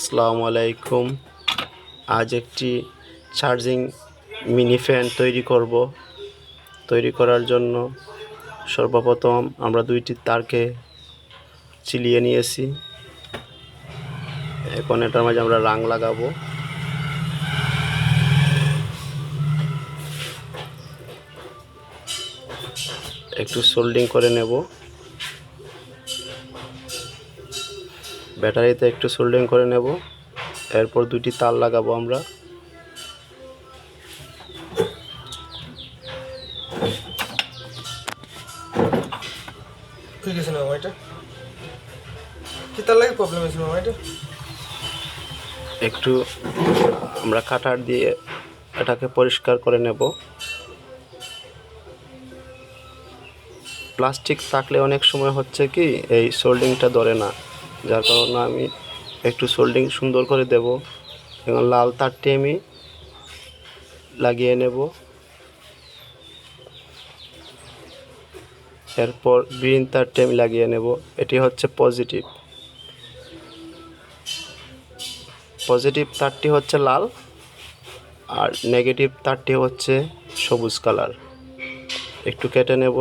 আসসালামু আলাইকুম। আজ একটি চার্জিং মিনি ফ্যান তৈরি করার জন্য সর্বপ্রথম আমরা দুইটি তারকে চিলিয়ে নিয়েছি। এখন এটার মাঝে আমরা রাং লাগাবো। একটু সোল্ডিং করে নেব। ব্যাটারিতে একটু সোল্ডিং করে নেব। এরপর দুইটি তার লাগাবো আমরা। ঠিক আছে না এটা কি তার লাগে প্রবলেম হয়েছে মামা এটা একটু আমরা কাটার দিয়ে এটাকে পরিষ্কার করে নেব। প্লাস্টিক থাকলে অনেক সময় হচ্ছে কি এই সোল্ডিংটা ধরে না, যার কারণে আমি একটু সোল্ডিং সুন্দর করে দেব। এবং লাল তারটি আমি লাগিয়ে নেব। এরপর গ্রিন তারটি আমি লাগিয়ে নেব। এটি হচ্ছে পজিটিভ তারটি হচ্ছে লাল, আর নেগেটিভ তারটি হচ্ছে সবুজ কালার। একটু কেটে নেব।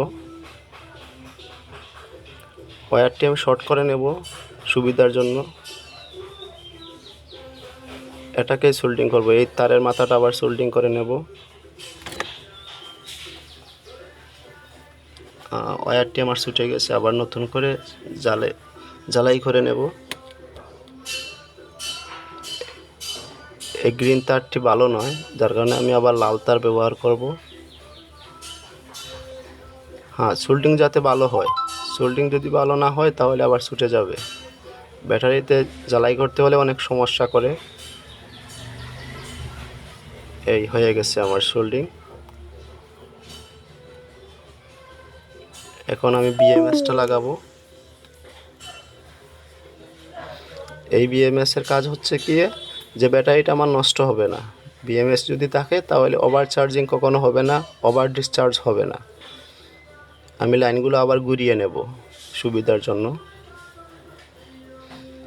ওয়্যারটি আমি শর্ট করে নেব সুবিধার জন্য। এটাকেই সোল্ডিং করব। এই তারের মাথাটা আবার সোল্ডিং করে নেব। ওয়্যারটি আমার ছুটে গেছে, আবার নতুন করে জ্বালাই করে নেব। এই গ্রিন তারটি ভালো নয়, যার কারণে আমি আবার লাল তার ব্যবহার করব। সোল্ডিং যাতে ভালো হয়। সোল্ডিং যদি ভালো না হয় তাহলে আবার ছুটে যাবে। ব্যাটারিতে জ্বালাই করতে হলে অনেক সমস্যা করে। এই হয়ে গেছে আমার সোল্ডিং। এখন আমি বিএমএসটা লাগাবো। এই বিএমএস এর কাজ হচ্ছে কি, যে ব্যাটারিটা আমার নষ্ট হবে না। বিএমএস যদি থাকে তাহলে ওভার চার্জিং কখনো হবে না, ওভার ডিসচার্জ হবে না। আমি লাইনগুলো আবার ঘুরিয়ে নেব সুবিধার জন্য।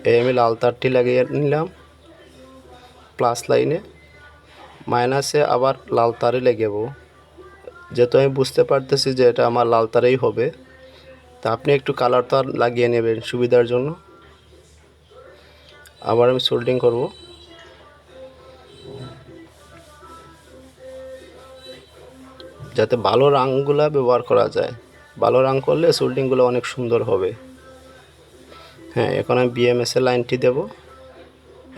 এই আমি লাল তারটি লাগিয়ে নিলাম প্লাস লাইনে, মাইনাসে আবার লাল তারে লাগাবো। যেহেতু আমি বুঝতে পারতেছি যে এটা আমার লাল তারেই হবে, তা আপনি একটু কালার তার লাগিয়ে নেবেন সুবিধার জন্য। আবার আমি সোল্ডিং করব। যাতে ভালো রঙগুলা ব্যবহার করা যায়। ভালো রং করলে সোল্ডিংগুলো অনেক সুন্দর হবে। এখন আমি বিএমএস এর লাইনটি দেব।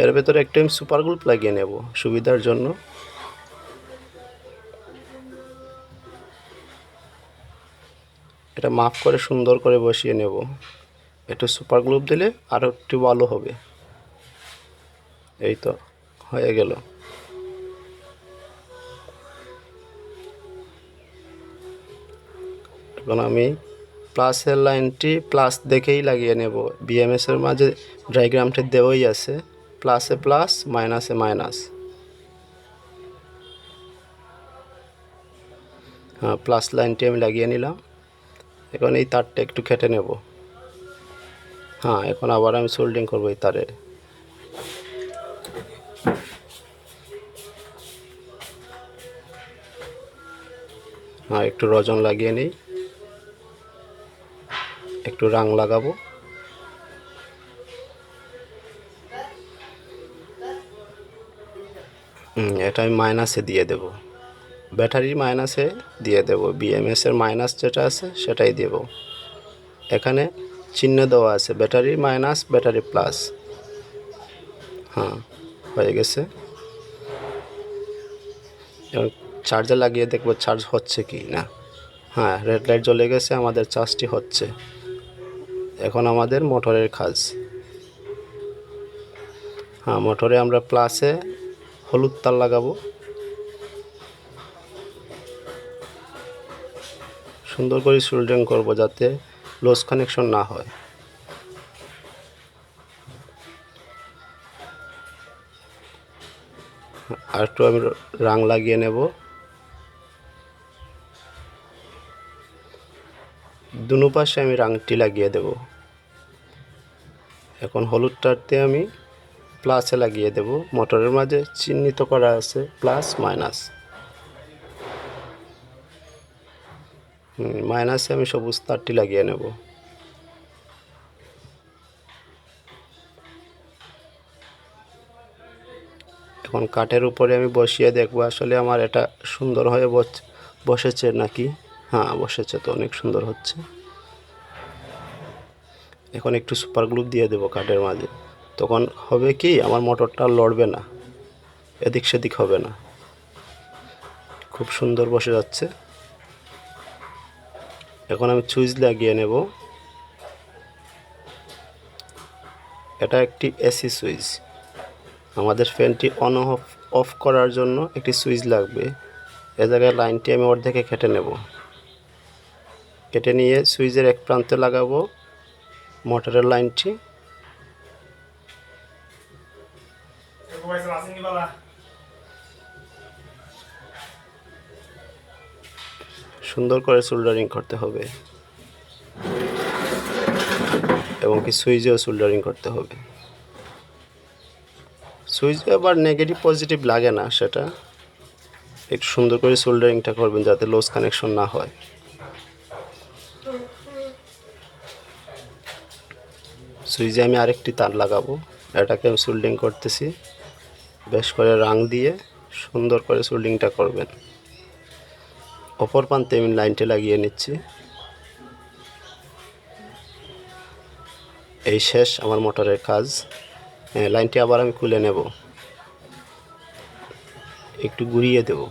এর ভেতরে একটু আমি সুপার গ্লু লাগিয়ে নেব সুবিধার জন্য। এটা মাপ করে সুন্দর করে বসিয়ে নেব। একটু সুপার গ্লু দিলে আরও একটু ভালো হবে। এই তো হয়ে গেল। এখন আমি প্লাসের লাইনটি প্লাস দেখেই লাগিয়ে নেব। বিএমএস এর মাঝে ডায়াগ্রামটি দেওয়াই আছে, প্লাসে প্লাস মাইনাসে মাইনাস। প্লাস লাইনটি আমি লাগিয়ে নিলাম। এখন এই তারটা একটু কেটে নেব। এখন আবার আমি সোল্ডিং করব এই তারে। একটু রজন লাগিয়ে নিই, একটু রং লাগাবো। এটা আমি মাইনাসে দিয়ে দেব। ব্যাটারির মাইনাসে দিয়ে দেব। বিএমএস এর মাইনাস যেটা আছে সেটাই দেব। এখানে চিহ্ন দেওয়া আছে, ব্যাটারি মাইনাস ব্যাটারি প্লাস। হয়ে গেছে। এবং চার্জার লাগিয়ে দেখব চার্জ হচ্ছে কি না। রেড লাইট জ্বলে গেছে, আমাদের চার্জটি হচ্ছে। এখন আমাদের মোটরের কাজ। মোটরে আমরা প্লাসে হলুদ তার লাগাবো। সুন্দর করে সোল্ডারিং করব যাতে লস কানেকশন না হয়। আর একটু আমি রং লাগিয়ে নেব। দুনো পাশে আমি রংটি লাগিয়ে দেব। এখন হলুদ তারতে আমি প্লাসে লাগিয়ে দেব। মোটরের মাঝে চিহ্নিত করা আছে প্লাস মাইনাস। মাইনাসে আমি সবুজ তারটি লাগিয়ে নেব। এখন কাঠের উপরে আমি বসিয়ে দেখব আসলে আমার এটা সুন্দর হয়ে বসেছে নাকি। হ্যাঁ, বসেছে তো, অনেক সুন্দর হচ্ছে। এখন একটু সুপার গ্লু দিয়ে দেব কাঠের মাঝে। তখন হবে কি, আমার মোটরটা লড়বে না, এদিক সেদিক হবে না, খুব সুন্দর বসে যাচ্ছে। এখন আমি সুইচ লাগিয়ে নেব। এটা একটি এসি সুইচ। আমাদের ফ্যানটি অন অফ করার জন্য একটি সুইচ লাগবে। এ জায়গায় লাইনটি আমি অর্ধেকে কেটে নেব। কেটে নিয়ে সুইচের এক প্রান্তে লাগাবো মোটরের লাইনটি। সুন্দর করে সোল্ডারিং করতে হবে এবং কি সুইচেও সোল্ডারিং করতে হবে। সুইচে আবার নেগেটিভ পজিটিভ লাগে না, সেটা একটু সুন্দর করে সোল্ডারিংটা করবেন যাতে লস কানেকশন না হয়। সুইচে আমি আরেকটি তার লাগাবো। এটাকে আমি সোল্ডিং করতেছি। বেশ করে রাং দিয়ে সুন্দর করে সোল্ডিংটা করবেন। অপর প্রান্তে আমি লাইনটি লাগিয়ে নিচ্ছি। এই শেষ আমার মোটরের কাজ। লাইনটি আবার আমি খুলে নেব, একটু ঘুরিয়ে দেব,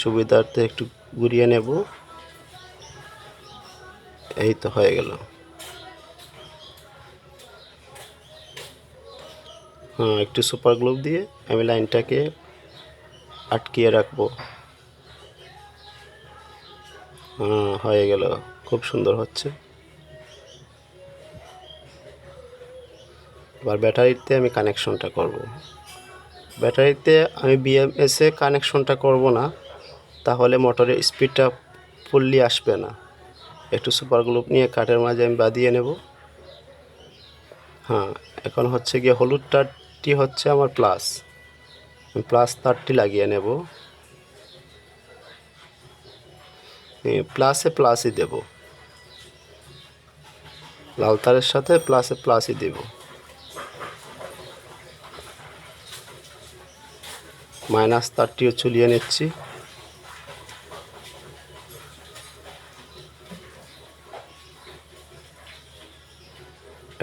সুবিধার্থে একটু ঘুরিয়ে নেব। এই তো হয়ে গেল। হ্যাঁ, একটু সুপার গ্লু দিয়ে আমি লাইনটাকে আটকিয়ে রাখবো। হ্যাঁ, হয়ে গেল, খুব সুন্দর হচ্ছে। এবার ব্যাটারিতে আমি কানেকশনটা করব। ব্যাটারিতে আমি বিএমএসে কানেকশনটা করব না, তাহলে মোটরের স্পিডটা ফুললি আসবে না। একটু সুপার গ্লু নিয়ে কাঠের মাঝে আমি বাঁধিয়ে নেব। হ্যাঁ, এখন হচ্ছে গিয়ে হলুদ তারটি হচ্ছে আমার প্লাস। আমি প্লাস তারটি লাগিয়ে নেব। প্লাসে প্লাসই দেব, লাল তারের সাথে প্লাসে প্লাসই দেব। মাইনাস তারটিও ঝুলিয়ে নিচ্ছি।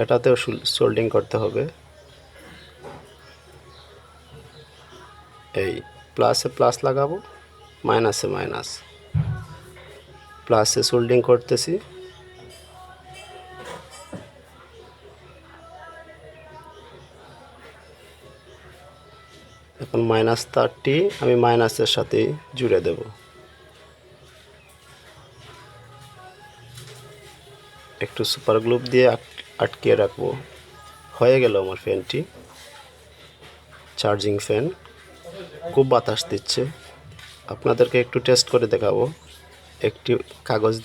এটাতেও সোল্ডিং করতে হবে। এই প্লাসে প্লাস লাগাবো, মাইনাসে মাইনাস। প্লাসে সোল্ডিং করতেছি। এখন মাইনাস তারটি আমি মাইনাসের সাথে জুড়ে দেব। একটু সুপার গ্লু দিয়ে আটকিয়ে রাখবো। হয়ে গেল আমার ফ্যানটি, চার্জিং ফ্যান। খুব বাতাস দিচ্ছে। আপনাদেরকে একটু টেস্ট করে দেখাবো। একটি কাগজ